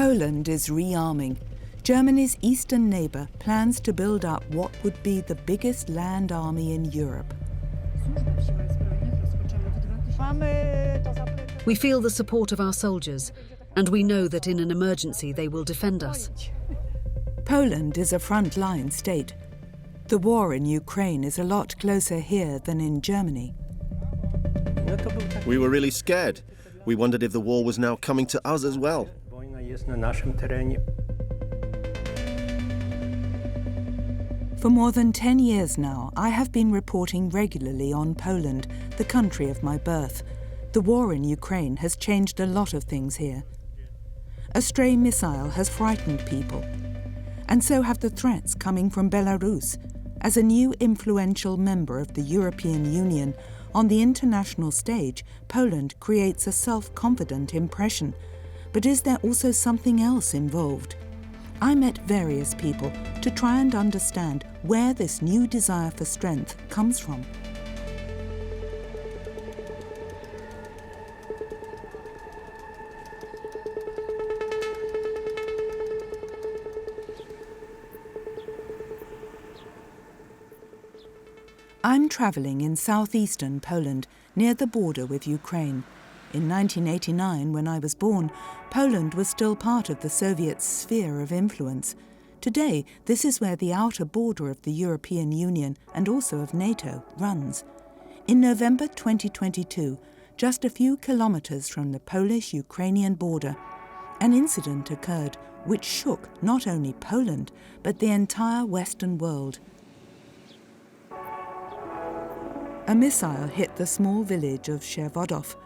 Poland is rearming. Germany's eastern neighbour plans to build up what would be the biggest land army in Europe. We feel the support of our soldiers, and we know that in an emergency they will defend us. Poland is a frontline state. The war in Ukraine is a lot closer here than in Germany. We were really scared. We wondered if the war was now coming to us as well. For more than 10 years now, I have been reporting regularly on Poland, the country of my birth. The war in Ukraine has changed a lot of things here. A stray missile has frightened people. And so have the threats coming from Belarus. As a new influential member of the European Union, on the international stage, Poland creates a self-confident impression. But is there also something else involved? I met various people to try and understand where this new desire for strength comes from. I'm travelling in southeastern Poland, near the border with Ukraine. In 1989, when I was born, Poland was still part of the Soviet sphere of influence. Today, this is where the outer border of the European Union and also of NATO runs. In November 2022, just a few kilometres from the Polish-Ukrainian border, an incident occurred which shook not only Poland, but the entire Western world. A missile hit the small village of SherVy.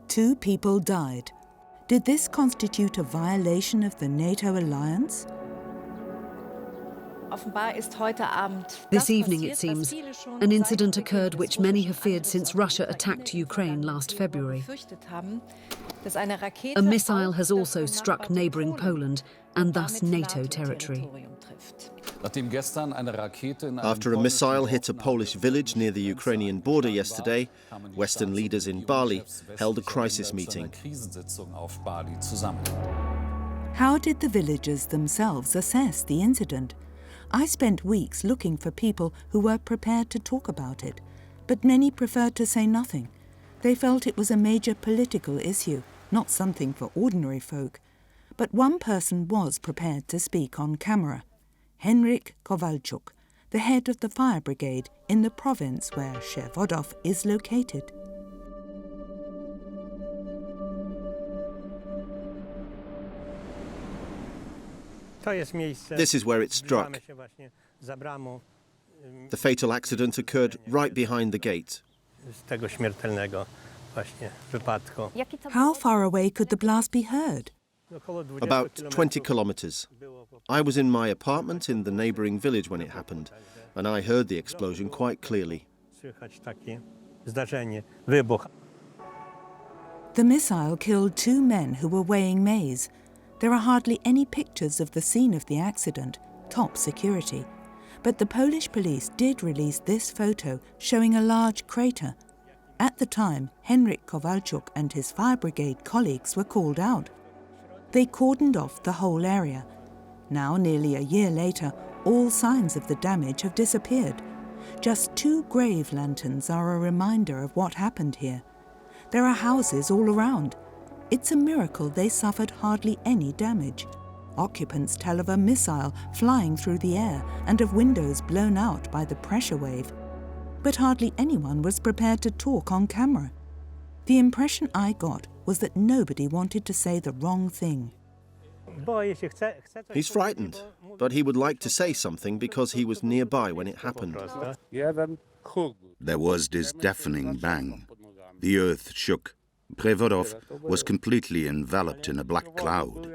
2 people died. Did this constitute a violation of the NATO alliance? This evening, it seems, an incident occurred which many have feared since Russia attacked Ukraine last February. A missile has also struck neighbouring Poland and thus NATO territory. After a missile hit a Polish village near the Ukrainian border yesterday, Western leaders in Bali held a crisis meeting. How did the villagers themselves assess the incident? I spent weeks looking for people who were prepared to talk about it, but many preferred to say nothing. They felt it was a major political issue, not something for ordinary folk. But one person was prepared to speak on camera. Henryk Kowalczuk, the head of the fire brigade in the province where SherVy is located. This is where it struck. The fatal accident occurred right behind the gate. How far away could the blast be heard? About 20 kilometres. I was in my apartment in the neighbouring village when it happened, and I heard the explosion quite clearly. The missile killed 2 men who were weighing maize. There are hardly any pictures of the scene of the accident, top security. But the Polish police did release this photo showing a large crater. At the time, Henryk Kowalczuk and his fire brigade colleagues were called out. They cordoned off the whole area. Now, nearly a year later, all signs of the damage have disappeared. Just 2 grave lanterns are a reminder of what happened here. There are houses all around. It's a miracle they suffered hardly any damage. Occupants tell of a missile flying through the air and of windows blown out by the pressure wave. But hardly anyone was prepared to talk on camera. The impression I got was that nobody wanted to say the wrong thing. He's frightened, but he would like to say something because he was nearby when it happened. There was this deafening bang. The earth shook. Przewodów was completely enveloped in a black cloud.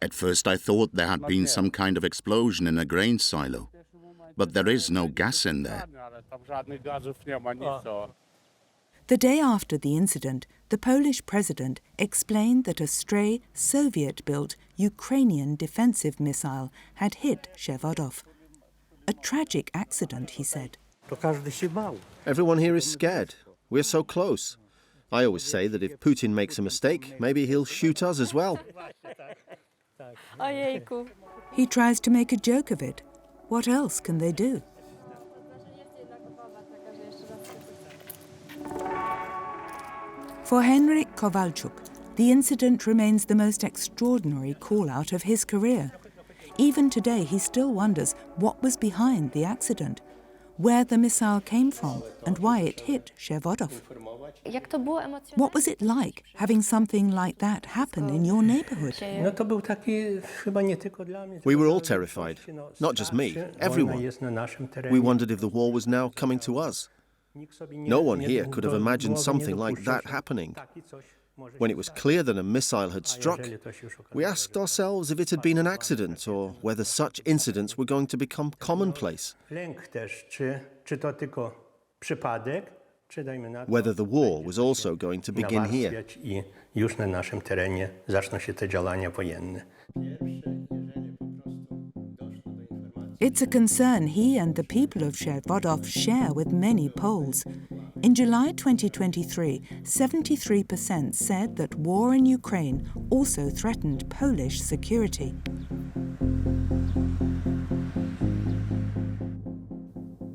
At first I thought there had been some kind of explosion in a grain silo, but there is no gas in there. The day after the incident, the Polish president explained that a stray Soviet-built Ukrainian defensive missile had hit SherVy. A tragic accident, he said. Everyone here is scared. We're so close. I always say that if Putin makes a mistake, maybe he'll shoot us as well. He tries to make a joke of it. What else can they do? For Henryk Kowalczuk, the incident remains the most extraordinary call-out of his career. Even today, he still wonders what was behind the accident, where the missile came from and why it hit SherVy. What was it like having something like that happen in your neighborhood? We were all terrified. Not just me, everyone. We wondered if the war was now coming to us. No one here could have imagined something like that happening. When it was clear that a missile had struck, we asked ourselves if it had been an accident or whether such incidents were going to become commonplace. Whether the war was also going to begin here. It's a concern he and the people of SherVy share with many Poles. In July 2023, 73% said that war in Ukraine also threatened Polish security.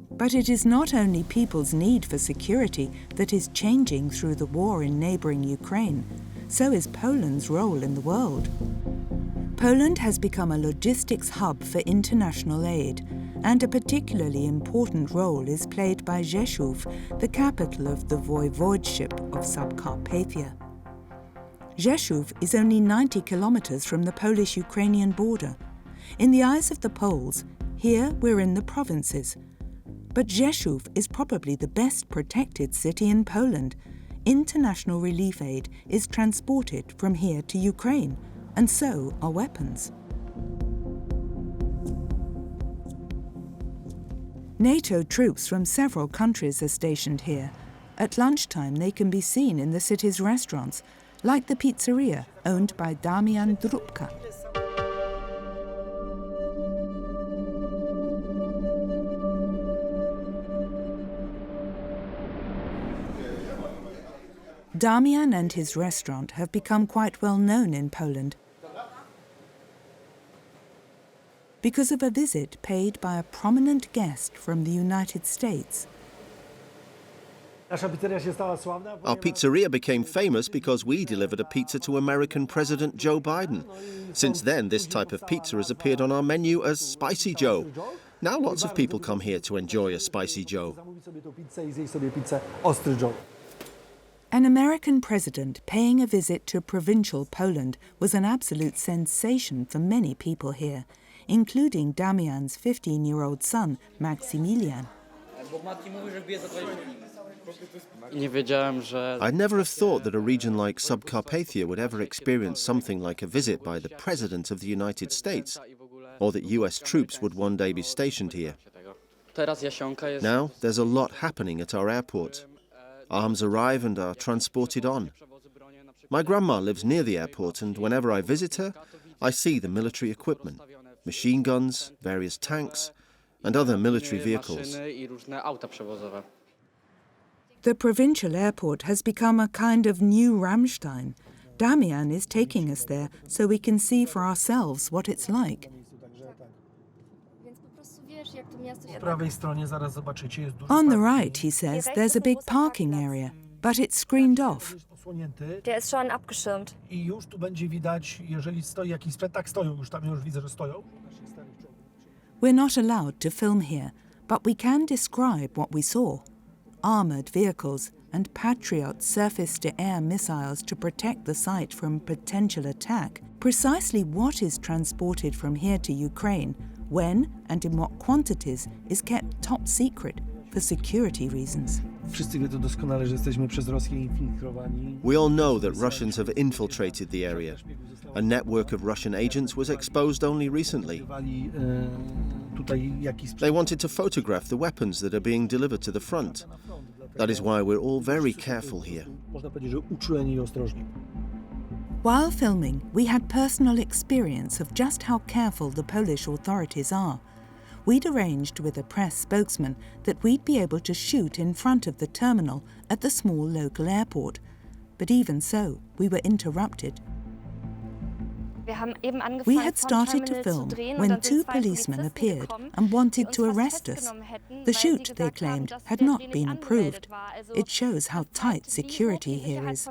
But it is not only people's need for security that is changing through the war in neighbouring Ukraine. So is Poland's role in the world. Poland has become a logistics hub for international aid, and a particularly important role is played by Rzeszów, the capital of the voivodeship of Subcarpathia. Rzeszów is only 90 kilometers from the Polish-Ukrainian border. In the eyes of the Poles, here we're in the provinces. But Rzeszów is probably the best protected city in Poland. International relief aid is transported from here to Ukraine, and so are weapons. NATO troops from several countries are stationed here. At lunchtime they can be seen in the city's restaurants, like the pizzeria owned by Darian. Darian and his restaurant have become quite well known in Poland because of a visit paid by a prominent guest from the United States. Our pizzeria became famous because we delivered a pizza to American President Joe Biden. Since then, this type of pizza has appeared on our menu as Spicy Joe. Now lots of people come here to enjoy a Spicy Joe. An American president paying a visit to provincial Poland was an absolute sensation for many people here, including Damian's 15-year-old son, Maximilian. I'd never have thought that a region like Subcarpathia would ever experience something like a visit by the President of the United States, or that US troops would one day be stationed here. Now, there's a lot happening at our airport. Arms arrive and are transported on. My grandma lives near the airport, and whenever I visit her, I see the military equipment, machine guns, various tanks, and other military vehicles. The provincial airport has become a kind of new Ramstein. Damian is taking us there so we can see for ourselves what it's like. On the right, he says, there's a big parking area, but it's screened off. We're not allowed to film here, but we can describe what we saw. Armoured vehicles and Patriot surface-to-air missiles to protect the site from potential attack. Precisely what is transported from here to Ukraine, when and in what quantities, is kept top secret for security reasons. We all know that Russians have infiltrated the area. A network of Russian agents was exposed only recently. They wanted to photograph the weapons that are being delivered to the front. That is why we're all very careful here. While filming, we had personal experience of just how careful the Polish authorities are. We'd arranged with a press spokesman that we'd be able to shoot in front of the terminal at the small local airport, but even so, we were interrupted. We had started to film when two policemen appeared and wanted to arrest us. The shoot, they claimed, had not been approved. It shows how tight security here is.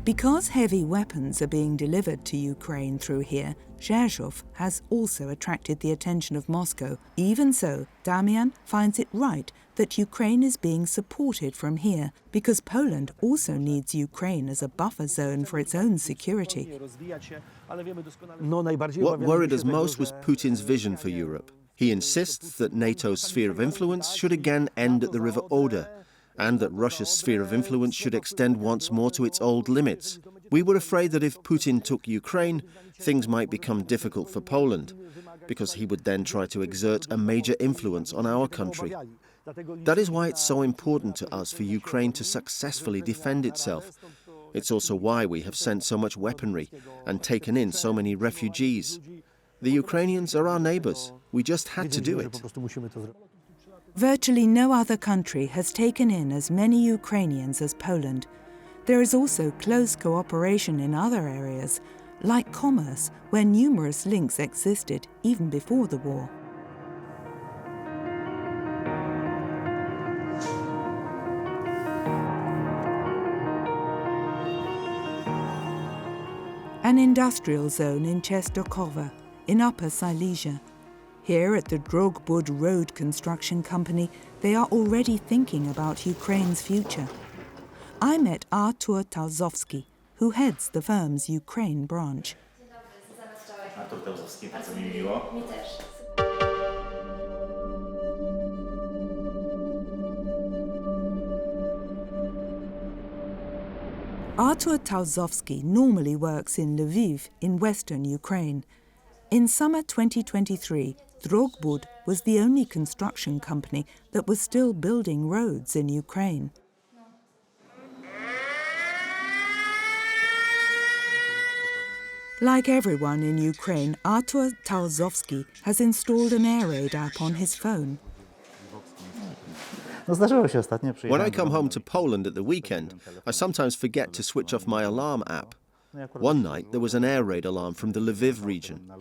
Because heavy weapons are being delivered to Ukraine through here, SherVy has also attracted the attention of Moscow. Even so, Darian finds it right that Ukraine is being supported from here because Poland also needs Ukraine as a buffer zone for its own security. What worried us most was Putin's vision for Europe. He insists that NATO's sphere of influence should again end at the River Oder, and that Russia's sphere of influence should extend once more to its old limits. We were afraid that if Putin took Ukraine, things might become difficult for Poland, because he would then try to exert a major influence on our country. That is why it's so important to us for Ukraine to successfully defend itself. It's also why we have sent so much weaponry and taken in so many refugees. The Ukrainians are our neighbours. We just had to do it. Virtually no other country has taken in as many Ukrainians as Poland. There is also close cooperation in other areas, like commerce, where numerous links existed even before the war. An industrial zone in Częstochowa, in Upper Silesia. Here at the Drogbud Road Construction Company, they are already thinking about Ukraine's future. I met Artur Talzowski, who heads the firm's Ukraine branch. Artur Talzowski normally works in Lviv in western Ukraine. In summer 2023, Drogbud was the only construction company that was still building roads in Ukraine. Like everyone in Ukraine, Artur Talzowski has installed an air raid app on his phone. When I come home to Poland at the weekend, I sometimes forget to switch off my alarm app. One night, there was an air raid alarm from the Lviv region.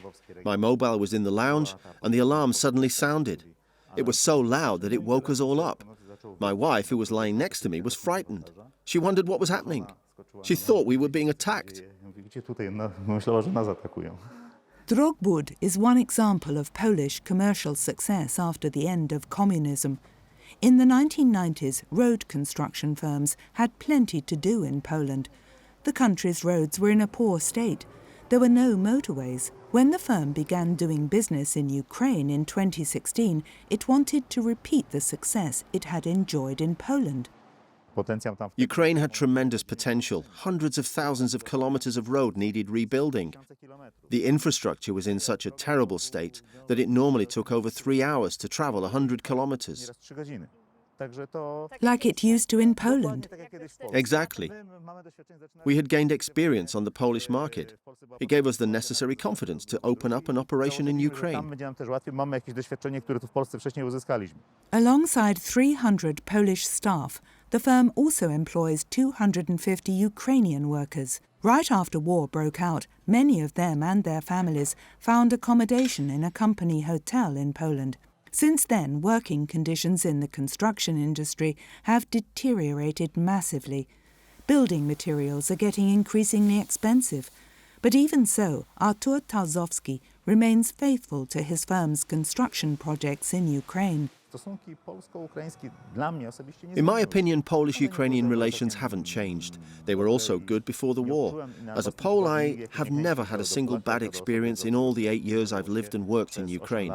My mobile was in the lounge, and the alarm suddenly sounded. It was so loud that it woke us all up. My wife, who was lying next to me, was frightened. She wondered what was happening. She thought we were being attacked. Drogbud is one example of Polish commercial success after the end of communism. In the 1990s, road construction firms had plenty to do in Poland. The country's roads were in a poor state. There were no motorways. When the firm began doing business in Ukraine in 2016, it wanted to repeat the success it had enjoyed in Poland. Ukraine had tremendous potential. Hundreds of thousands of kilometers of road needed rebuilding. The infrastructure was in such a terrible state that it normally took over 3 hours to travel 100 kilometers. Like it used to in Poland. Exactly. We had gained experience on the Polish market. It gave us the necessary confidence to open up an operation in Ukraine. Alongside 300 Polish staff, the firm also employs 250 Ukrainian workers. Right after war broke out, many of them and their families found accommodation in a company hotel in Poland. Since then, working conditions in the construction industry have deteriorated massively. Building materials are getting increasingly expensive. But even so, Artur Talzowski remains faithful to his firm's construction projects in Ukraine. In my opinion, Polish-Ukrainian relations haven't changed. They were also good before the war. As a Pole, I have never had a single bad experience in all the 8 years I've lived and worked in Ukraine.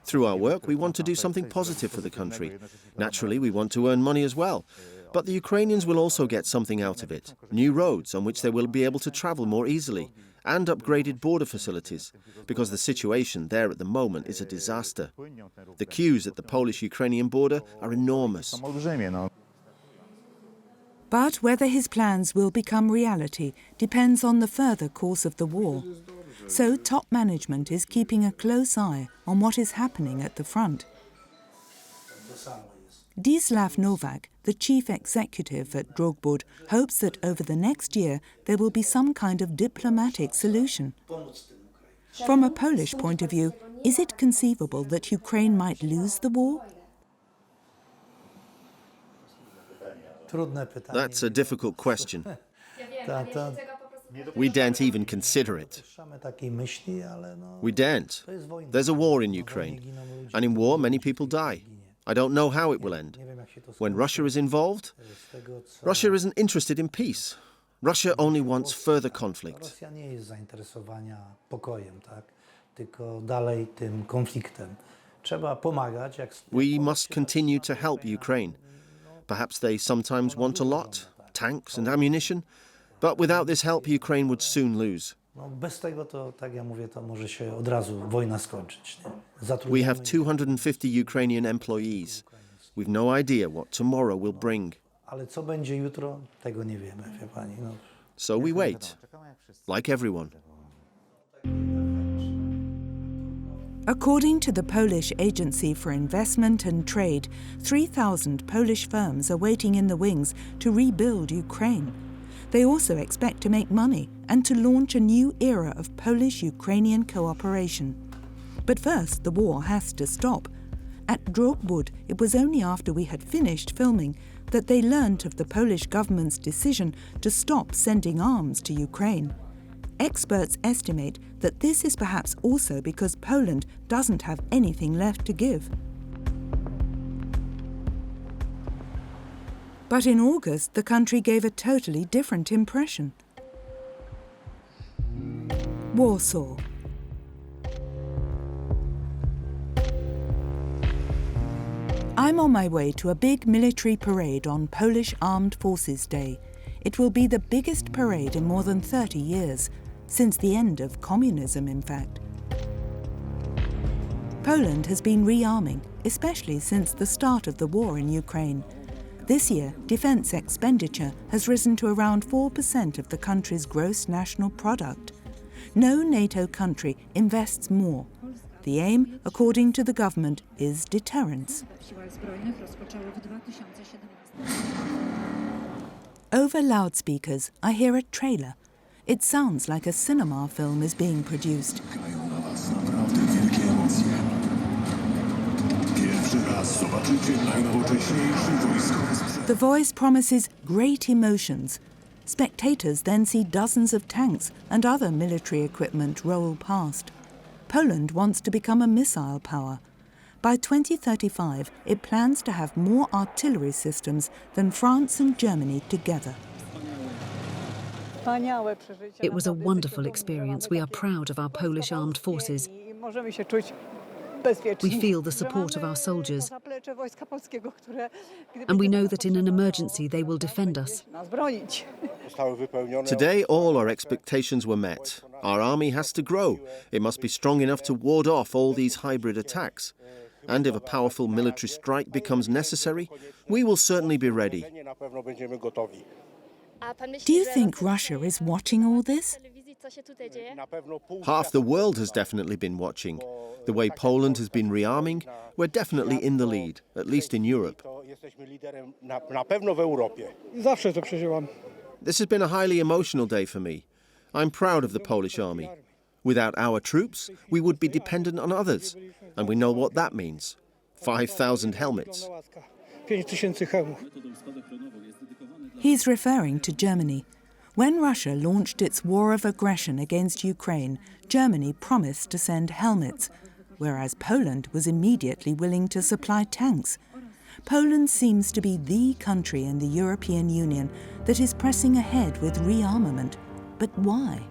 Through our work, we want to do something positive for the country. Naturally, we want to earn money as well. But the Ukrainians will also get something out of it. New roads on which they will be able to travel more easily, and upgraded border facilities, because the situation there at the moment is a disaster. The queues at the Polish-Ukrainian border are enormous. But whether his plans will become reality depends on the further course of the war. So top management is keeping a close eye on what is happening at the front. Zdzislaw Nowak, the chief executive at Drogbud, hopes that over the next year there will be some kind of diplomatic solution. From a Polish point of view, is it conceivable that Ukraine might lose the war? That's a difficult question. We daren't even consider it. We daren't. There's a war in Ukraine, and in war many people die. I don't know how it will end. When Russia is involved, Russia isn't interested in peace. Russia only wants further conflict. We must continue to help Ukraine. Perhaps they sometimes want a lot, tanks and ammunition, but without this help, Ukraine would soon lose. We have 250 Ukrainian employees. We've no idea what tomorrow will bring. So we wait, like everyone. According to the Polish Agency for Investment and Trade, 3,000 Polish firms are waiting in the wings to rebuild Ukraine. They also expect to make money and to launch a new era of Polish-Ukrainian cooperation. But first, the war has to stop. At Drogbud, it was only after we had finished filming that they learnt of the Polish government's decision to stop sending arms to Ukraine. Experts estimate that this is perhaps also because Poland doesn't have anything left to give. But in August, the country gave a totally different impression. Warsaw. I'm on my way to a big military parade on Polish Armed Forces Day. It will be the biggest parade in more than 30 years, since the end of communism, in fact. Poland has been rearming, especially since the start of the war in Ukraine. This year, defence expenditure has risen to around 4% of the country's gross national product. No NATO country invests more. The aim, according to the government, is deterrence. Over loudspeakers, I hear a trailer. It sounds like a cinema film is being produced. The voice promises great emotions. Spectators then see dozens of tanks and other military equipment roll past. Poland wants to become a missile power. By 2035, it plans to have more artillery systems than France and Germany together. It was a wonderful experience. We are proud of our Polish armed forces. We feel the support of our soldiers, and we know that in an emergency they will defend us. Today, all our expectations were met. Our army has to grow. It must be strong enough to ward off all these hybrid attacks. And if a powerful military strike becomes necessary, we will certainly be ready. Do you think Russia is watching all this? Half the world has definitely been watching. The way Poland has been rearming, we're definitely in the lead, at least in Europe. This has been a highly emotional day for me. I'm proud of the Polish army. Without our troops, we would be dependent on others, and we know what that means. 5,000 helmets. He's referring to Germany. When Russia launched its war of aggression against Ukraine, Germany promised to send helmets, whereas Poland was immediately willing to supply tanks. Poland seems to be the country in the European Union that is pressing ahead with rearmament. But why?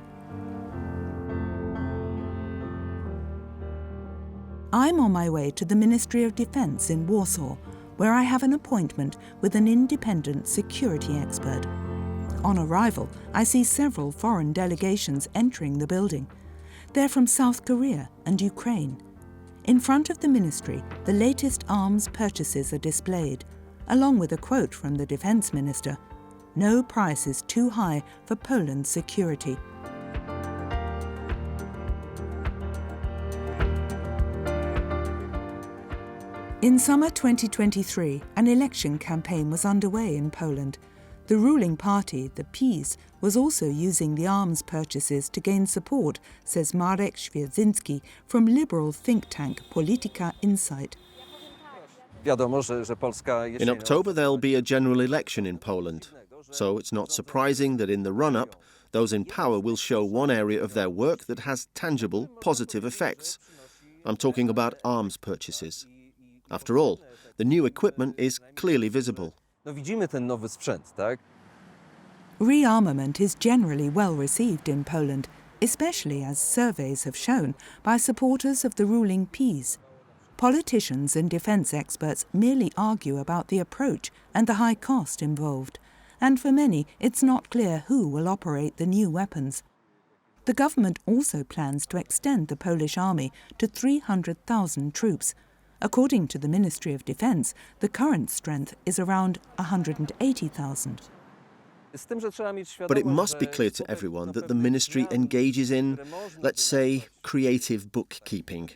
I'm on my way to the Ministry of Defence in Warsaw, where I have an appointment with an independent security expert. On arrival, I see several foreign delegations entering the building. They're from South Korea and Ukraine. In front of the ministry, the latest arms purchases are displayed, along with a quote from the defence minister: "No price is too high for Poland's security." In summer 2023, an election campaign was underway in Poland. The ruling party, the PiS, was also using the arms purchases to gain support, says Marek Świerczynski from liberal think tank Polityka Insight. In October there'll be a general election in Poland, so it's not surprising that in the run-up, those in power will show one area of their work that has tangible, positive effects. I'm talking about arms purchases. After all, the new equipment is clearly visible. Rearmament is generally well received in Poland, especially as surveys have shown by supporters of the ruling PiS. Politicians and defence experts merely argue about the approach and the high cost involved, and for many it's not clear who will operate the new weapons. The government also plans to extend the Polish army to 300,000 troops. According to the Ministry of Defence, the current strength is around 180,000. But it must be clear to everyone that the ministry engages in, let's say, creative bookkeeping.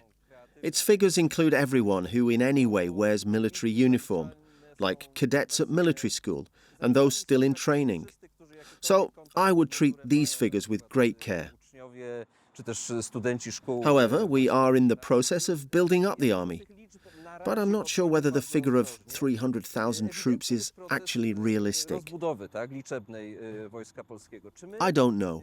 Its figures include everyone who in any way wears military uniform, like cadets at military school and those still in training. So I would treat these figures with great care. However, we are in the process of building up the army. But I'm not sure whether the figure of 300,000 troops is actually realistic. I don't know.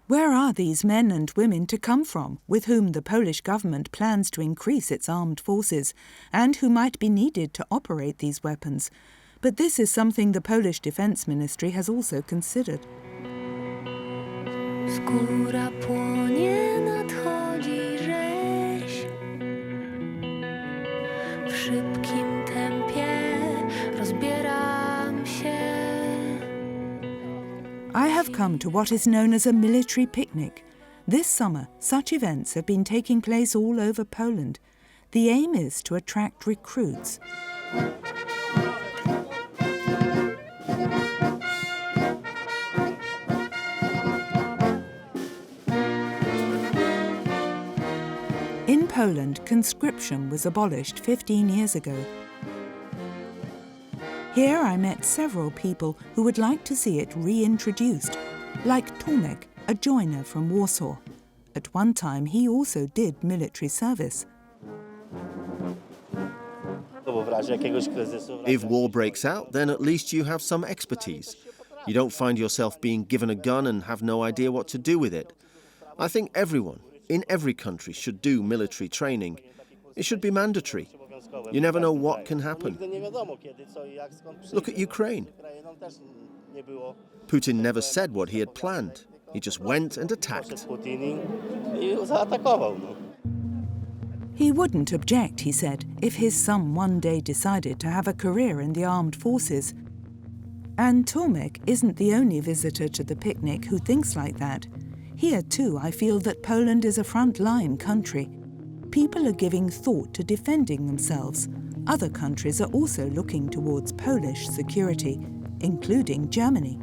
Where are these men and women to come from, with whom the Polish government plans to increase its armed forces, and who might be needed to operate these weapons? But this is something the Polish Defence Ministry has also considered. Skóra płonie, nadchodzi rzeź. W szybkim tempie rozbieram się. I have come to what is known as a military picnic. This summer, such events have been taking place all over Poland. The aim is to attract recruits. In Poland, conscription was abolished 15 years ago. Here I met several people who would like to see it reintroduced, like Tomek, a joiner from Warsaw. At one time he also did military service. If war breaks out, then at least you have some expertise. You don't find yourself being given a gun and have no idea what to do with it. I think everyone, in every country, should do military training. It should be mandatory. You never know what can happen. Look at Ukraine. Putin never said what he had planned. He just went and attacked. He wouldn't object, he said, if his son one day decided to have a career in the armed forces. And Tomek isn't the only visitor to the picnic who thinks like that. Here too I feel that Poland is a front-line country. People are giving thought to defending themselves. Other countries are also looking towards Polish security, including Germany.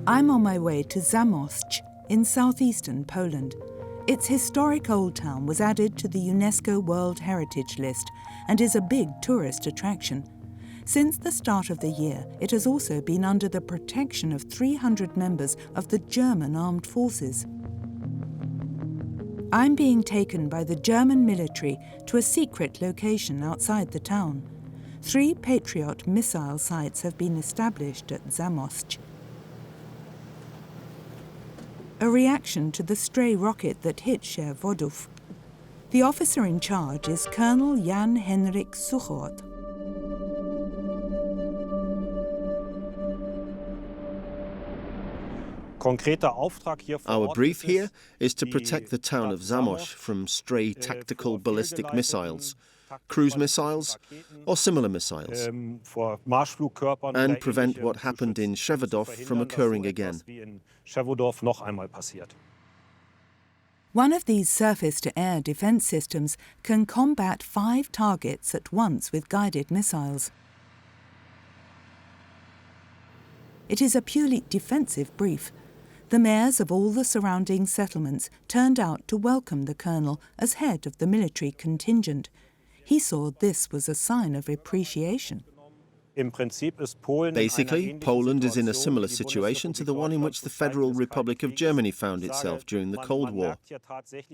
I'm on my way to Zamos in southeastern Poland. Its historic old town was added to the UNESCO World Heritage List and is a big tourist attraction. Since the start of the year, it has also been under the protection of 300 members of the German armed forces. I'm being taken by the German military to a secret location outside the town. 3 Patriot missile sites have been established at Zamos. A reaction to the stray rocket that hit SherVy. The officer in charge is Colonel Jan Henryk Suchot. Our brief here is to protect the town of Zamos from stray tactical ballistic missiles, cruise missiles or similar missiles, and prevent what happened in SherVy from occurring again. One of these surface-to-air defence systems can combat 5 targets at once with guided missiles. It is a purely defensive brief. The mayors of all the surrounding settlements turned out to welcome the colonel as head of the military contingent. He saw this was a sign of appreciation. Basically, Poland is in a similar situation to the one in which the Federal Republic of Germany found itself during the Cold War.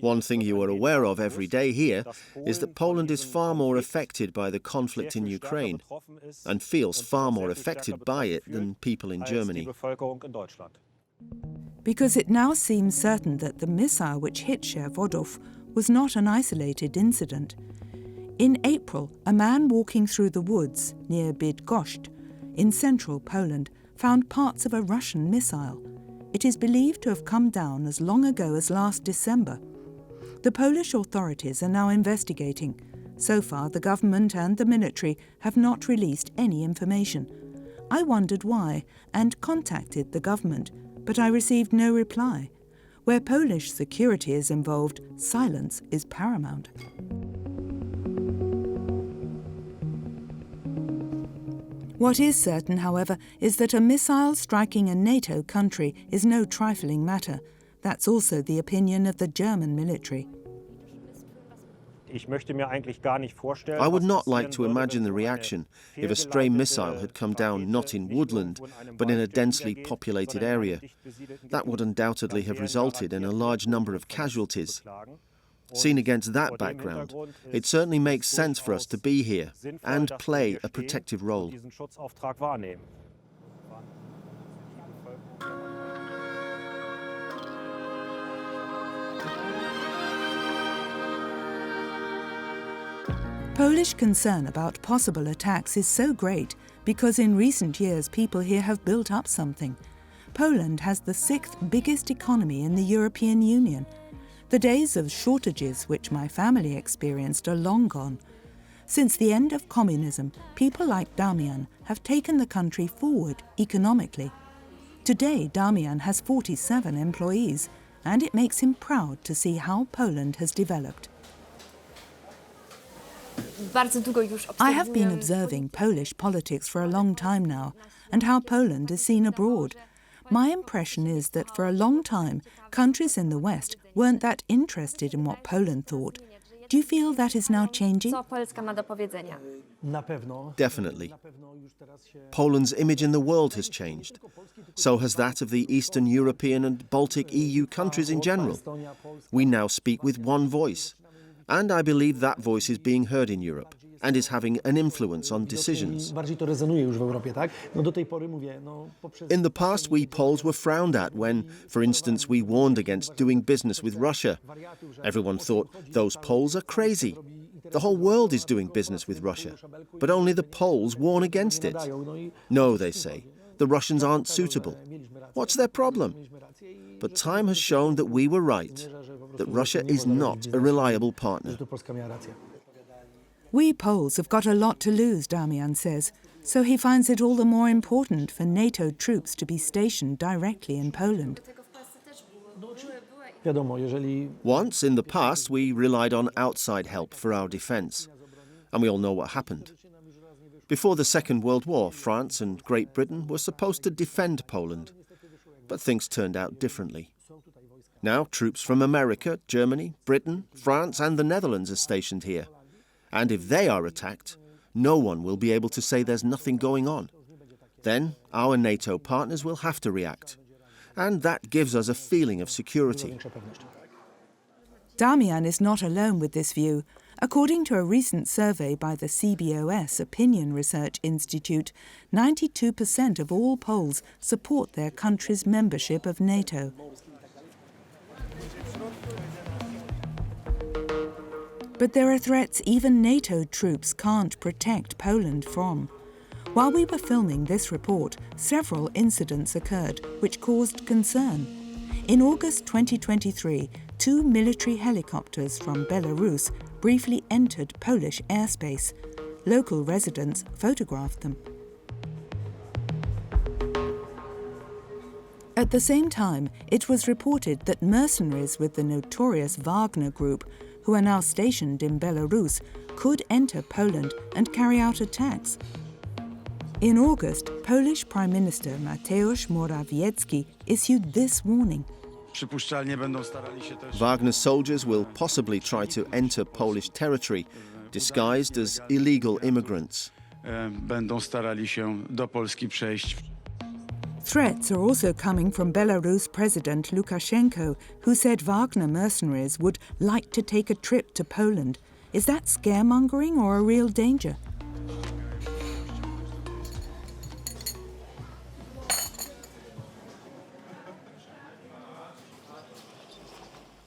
One thing you are aware of every day here is that Poland is far more affected by the conflict in Ukraine and feels far more affected by it than people in Germany. Because it now seems certain that the missile which hit SherVy was not an isolated incident. In April, a man walking through the woods near Bydgoszcz, in central Poland, found parts of a Russian missile. It is believed to have come down as long ago as last December. The Polish authorities are now investigating. So far, the government and the military have not released any information. I wondered why and contacted the government, but I received no reply. Where Polish security is involved, silence is paramount. What is certain, however, is that a missile striking a NATO country is no trifling matter. That's also the opinion of the German military. I would not like to imagine the reaction if a stray missile had come down not in woodland, but in a densely populated area. That would undoubtedly have resulted in a large number of casualties. Seen against that background, it certainly makes sense for us to be here and play a protective role. Polish concern about possible attacks is so great because in recent years people here have built up something. Poland has the 6th biggest economy in the European Union. The days of shortages which my family experienced are long gone. Since the end of communism, people like Darian have taken the country forward economically. Today, Darian has 47 employees, and it makes him proud to see how Poland has developed. I have been observing Polish politics for a long time now, and how Poland is seen abroad. My impression is that for a long time, countries in the West weren't that interested in what Poland thought. Do you feel that is now changing? Definitely. Poland's image in the world has changed. So has that of the Eastern European and Baltic EU countries in general. We now speak with one voice. And I believe that voice is being heard in Europe and is having an influence on decisions. In the past, we Poles were frowned at when, for instance, we warned against doing business with Russia. Everyone thought, those Poles are crazy. The whole world is doing business with Russia, but only the Poles warn against it. No, they say, the Russians aren't suitable. What's their problem? But time has shown that we were right, that Russia is not a reliable partner. We Poles have got a lot to lose, Darian says, so he finds it all the more important for NATO troops to be stationed directly in Poland. Once, in the past, we relied on outside help for our defence, and we all know what happened. Before the Second World War, France and Great Britain were supposed to defend Poland, but things turned out differently. Now, troops from America, Germany, Britain, France and the Netherlands are stationed here. And if they are attacked, no one will be able to say there's nothing going on. Then our NATO partners will have to react. And that gives us a feeling of security. Darian is not alone with this view. According to a recent survey by the CBOS Opinion Research Institute, 92% of all Poles support their country's membership of NATO. But there are threats even NATO troops can't protect Poland from. While we were filming this report, several incidents occurred which caused concern. In August 2023, 2 military helicopters from Belarus briefly entered Polish airspace. Local residents photographed them. At the same time, it was reported that mercenaries with the notorious Wagner Group, who are now stationed in Belarus, could enter Poland and carry out attacks. In August, Polish Prime Minister Mateusz Morawiecki issued this warning. Wagner soldiers will possibly try to enter Polish territory, disguised as illegal immigrants. Threats are also coming from Belarus President Lukashenko, who said Wagner mercenaries would like to take a trip to Poland. Is that scaremongering or a real danger?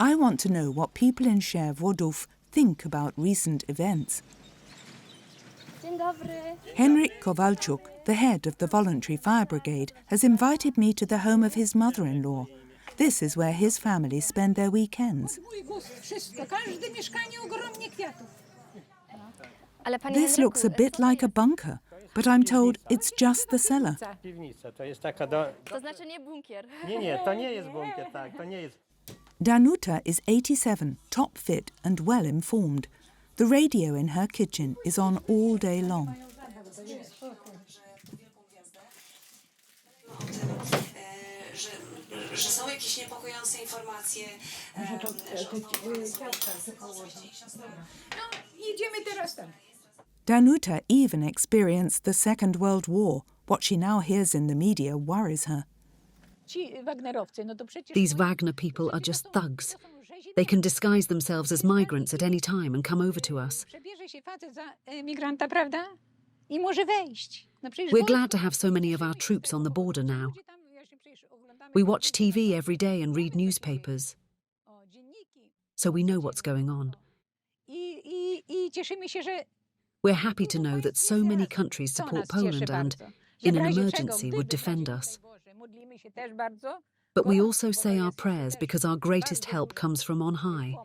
I want to know what people in SherVy think about recent events. Henryk Kowalczuk, the head of the voluntary fire brigade, has invited me to the home of his mother-in-law. This is where his family spend their weekends. This looks a bit like a bunker, but I'm told it's just the cellar. Danuta is 87, top-fit and well-informed. The radio in her kitchen is on all day long. Danuta even experienced the Second World War. What she now hears in the media worries her. These Wagner people are just thugs. They can disguise themselves as migrants at any time and come over to us. We're glad to have so many of our troops on the border now. We watch TV every day and read newspapers, so we know what's going on. We're happy to know that so many countries support Poland and, in an emergency, would defend us. But we also say our prayers because our greatest help comes from on high.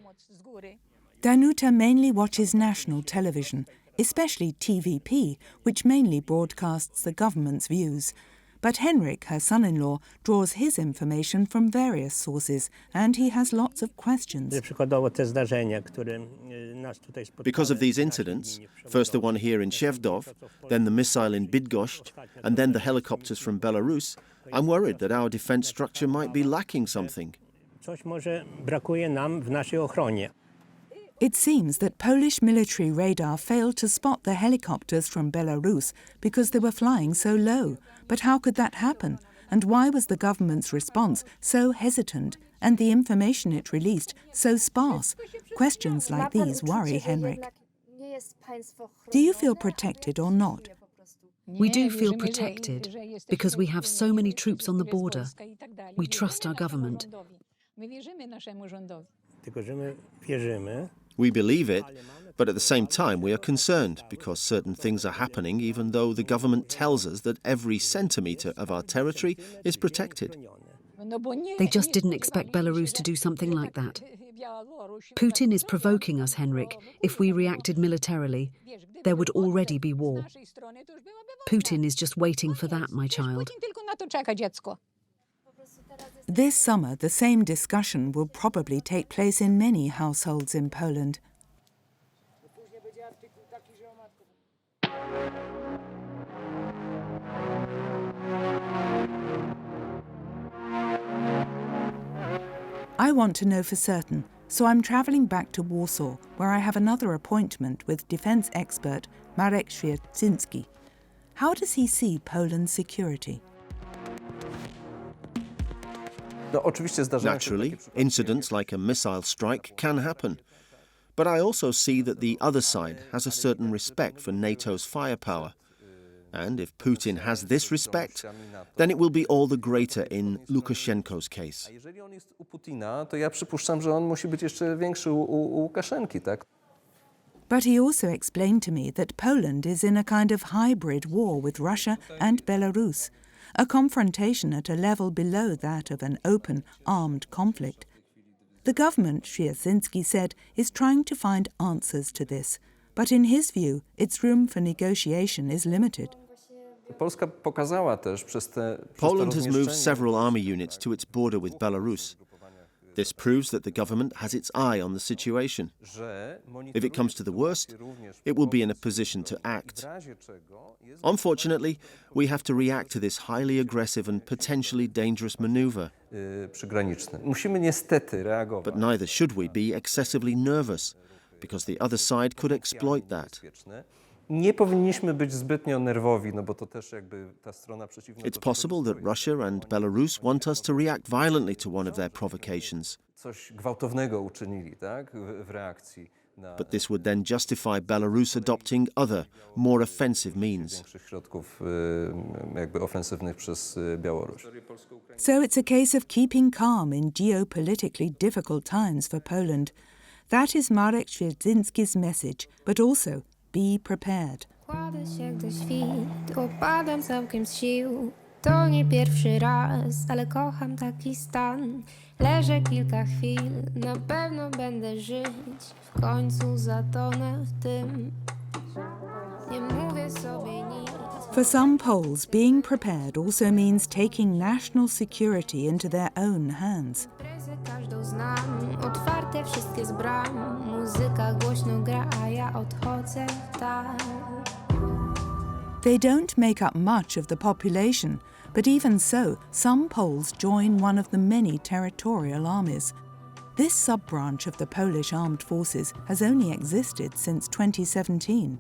Danuta mainly watches national television, especially TVP, which mainly broadcasts the government's views. But Henryk, her son-in-law, draws his information from various sources, and he has lots of questions. Because of these incidents, first the one here in SherVy, then the missile in Bydgoszcz, and then the helicopters from Belarus, I'm worried that our defense structure might be lacking something. It seems that Polish military radar failed to spot the helicopters from Belarus because they were flying so low. But how could that happen? And why was the government's response so hesitant and the information it released so sparse? Questions like these worry Henryk. Do you feel protected or not? We do feel protected because we have so many troops on the border. We trust our government. We believe it, but at the same time we are concerned because certain things are happening even though the government tells us that every centimetre of our territory is protected. They just didn't expect Belarus to do something like that. Putin is provoking us, Henryk. If we reacted militarily, there would already be war. Putin is just waiting for that, my child. This summer, the same discussion will probably take place in many households in Poland. I want to know for certain, so I'm travelling back to Warsaw, where I have another appointment with defence expert Marek Świerczynski. How does he see Poland's security? Naturally, incidents like a missile strike can happen. But I also see that the other side has a certain respect for NATO's firepower. And if Putin has this respect, then it will be all the greater in Lukashenko's case. But he also explained to me that Poland is in a kind of hybrid war with Russia and Belarus, a confrontation at a level below that of an open, armed conflict. The government, Świerczynski said, is trying to find answers to this, but in his view, its room for negotiation is limited. Poland has moved several army units to its border with Belarus. This proves that the government has its eye on the situation. If it comes to the worst, it will be in a position to act. Unfortunately, we have to react to this highly aggressive and potentially dangerous maneuver. But neither should we be excessively nervous, because the other side could exploit that. It's possible that Russia and Belarus want us to react violently to one of their provocations. But this would then justify Belarus adopting other, more offensive means. So it's a case of keeping calm in geopolitically difficult times for Poland. That is Marek Świerczynski's message, but also be prepared. Kładę się, gdy świt, opadam całkiem z sił. To nie pierwszy raz, ale kocham taki stan. Leżę kilka chwil, na pewno będę żyć. W końcu zatonę w tym. Nie mówię sobie nic. For some Poles, being prepared also means taking national security into their own hands. Imprezy każdą znam, otwarte wszystkie z bram. Muzyka głośno gra, a ja odchodzę w dal. They don't make up much of the population, but even so, some Poles join one of the many territorial armies. This sub-branch of the Polish armed forces has only existed since 2017.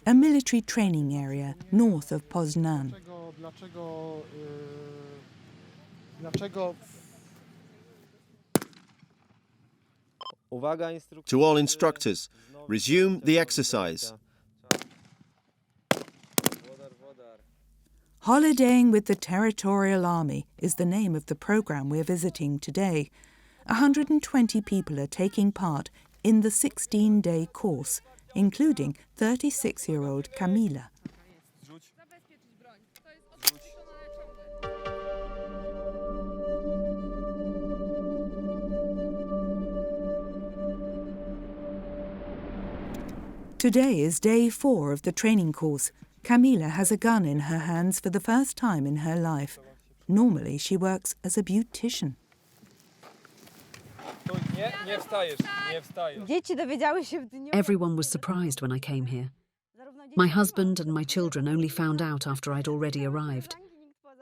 A military training area north of Poznan. To all instructors, resume the exercise. Holidaying with the Territorial Army is the name of the program we're visiting today. 120 people are taking part in the 16-day course, including 36-year-old Kamila. Today is day 4 of the training course. Kamila has a gun in her hands for the first time in her life. Normally, she works as a beautician. Everyone was surprised when I came here. My husband and my children only found out after I'd already arrived.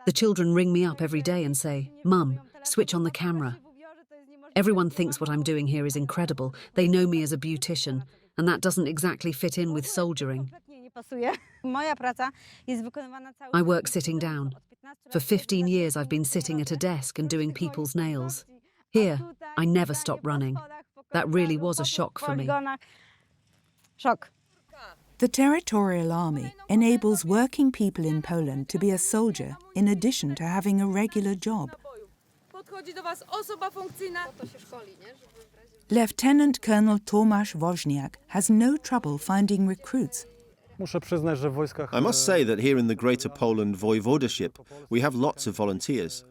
The children ring me up every day and say, "Mum, switch on the camera." Everyone thinks what I'm doing here is incredible. They know me as a beautician, and that doesn't exactly fit in with soldiering. I work sitting down. For 15 years I've been sitting at a desk and doing people's nails. Here, I never stop running. That really was a shock for me. The Territorial Army enables working people in Poland to be a soldier in addition to having a regular job. Lieutenant Colonel Tomasz Woźniak has no trouble finding recruits. I must say that here in the Greater Poland Voivodeship, we have lots of volunteers.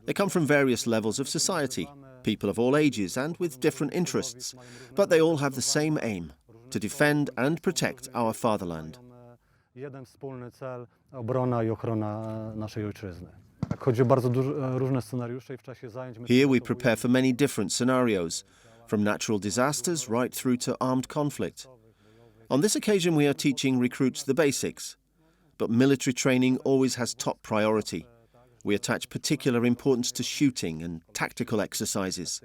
They come from various levels of society, people of all ages and with different interests, but they all have the same aim, to defend and protect our fatherland. Here we prepare for many different scenarios, from natural disasters right through to armed conflict. On this occasion we are teaching recruits the basics, but military training always has top priority. We attach particular importance to shooting and tactical exercises.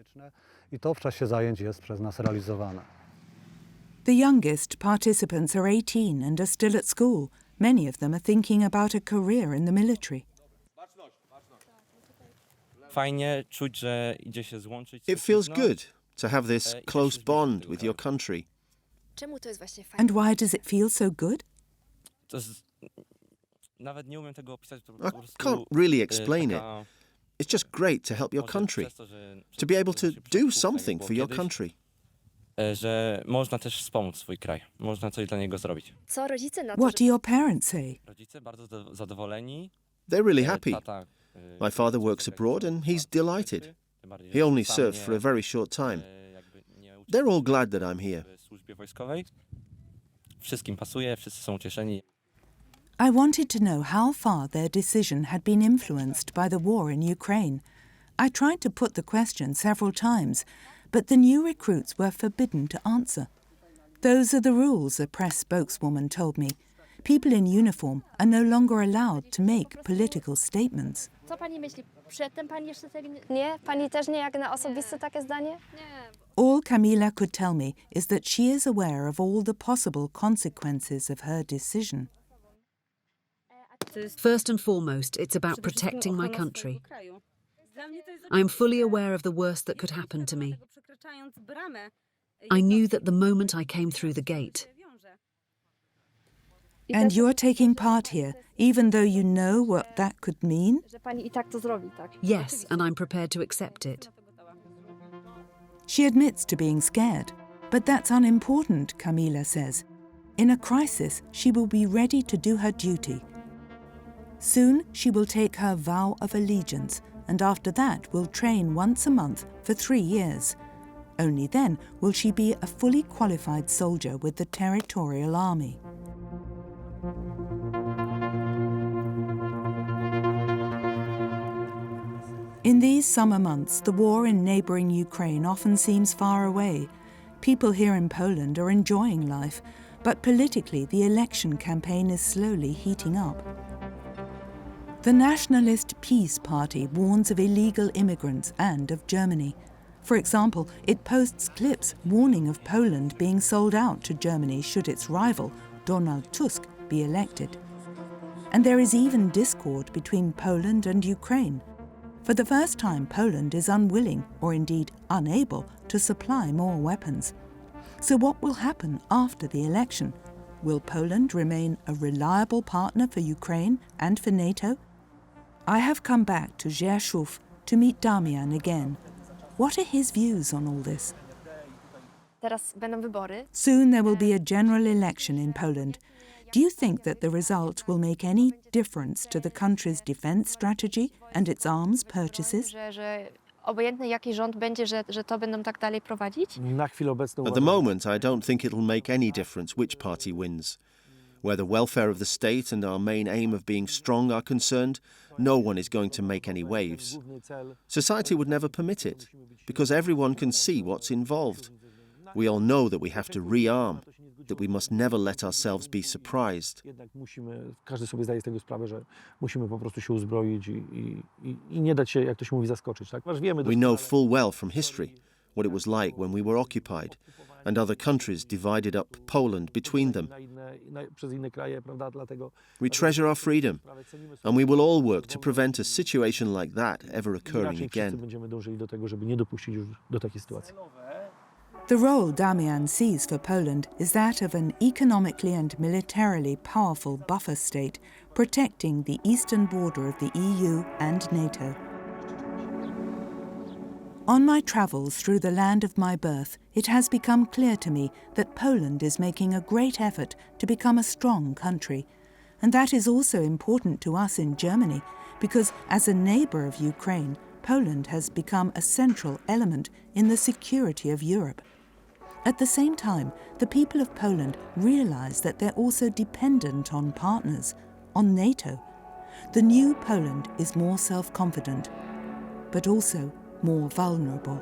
The youngest participants are 18 and are still at school. Many of them are thinking about a career in the military. It feels good to have this close bond with your country. And why does it feel so good? I can't really explain it. It's just great to help your country, to be able to do something for your country. What do your parents say? They're really happy. My father works abroad and he's delighted. He only served for a very short time. They're all glad that I'm here. I wanted to know how far their decision had been influenced by the war in Ukraine. I tried to put the question several times, but the new recruits were forbidden to answer. Those are the rules, a press spokeswoman told me. People in uniform are no longer allowed to make political statements. Co pani myśli? Przedtem pani jeszcze tego nie? Pani też nie, jak na osobiste takie zdanie? All Kamila could tell me is that she is aware of all the possible consequences of her decision. First and foremost, it's about protecting my country. I am fully aware of the worst that could happen to me. I knew that the moment I came through the gate. And you're taking part here, even though you know what that could mean? Że pani I tak to zrobi, tak? Yes, and I'm prepared to accept it. She admits to being scared, but that's unimportant, Kamila says. In a crisis, she will be ready to do her duty. Soon, she will take her vow of allegiance, and after that will train once a month for 3 years. Only then will she be a fully qualified soldier with the Territorial Army. In these summer months, the war in neighbouring Ukraine often seems far away. People here in Poland are enjoying life, but politically the election campaign is slowly heating up. The Nationalist Peace Party warns of illegal immigrants and of Germany. For example, it posts clips warning of Poland being sold out to Germany should its rival, Donald Tusk, be elected. And there is even discord between Poland and Ukraine. For the first time, Poland is unwilling, or indeed unable, to supply more weapons. So what will happen after the election? Will Poland remain a reliable partner for Ukraine and for NATO? I have come back to Rzeszów to meet Darian again. What are his views on all this? Teraz będą wybory. Soon there will be a general election in Poland. Do you think that the result will make any difference to the country's defence strategy and its arms purchases? Że obojętny jaki rząd będzie, że to będą tak dalej prowadzić? At the moment, I don't think it'll make any difference which party wins. Where the welfare of the state and our main aim of being strong are concerned, no one is going to make any waves. Society would never permit it, because everyone can see what's involved. We all know that we have to rearm, that we must never let ourselves be surprised. Każdy sobie zdaje z tego sprawę, że musimy po prostu się uzbroić i nie dać się, jak to się mówi, zaskoczyć. Tak? We know full well from history what it was like when we were occupied and other countries divided up Poland between them. We treasure our freedom, and we will all work to prevent a situation like that ever occurring again. The role Darian sees for Poland is that of an economically and militarily powerful buffer state protecting the eastern border of the EU and NATO. On my travels through the land of my birth, it has become clear to me that Poland is making a great effort to become a strong country. And that is also important to us in Germany, because as a neighbour of Ukraine, Poland has become a central element in the security of Europe. At the same time, the people of Poland realise that they're also dependent on partners, on NATO. The new Poland is more self-confident, but also more vulnerable.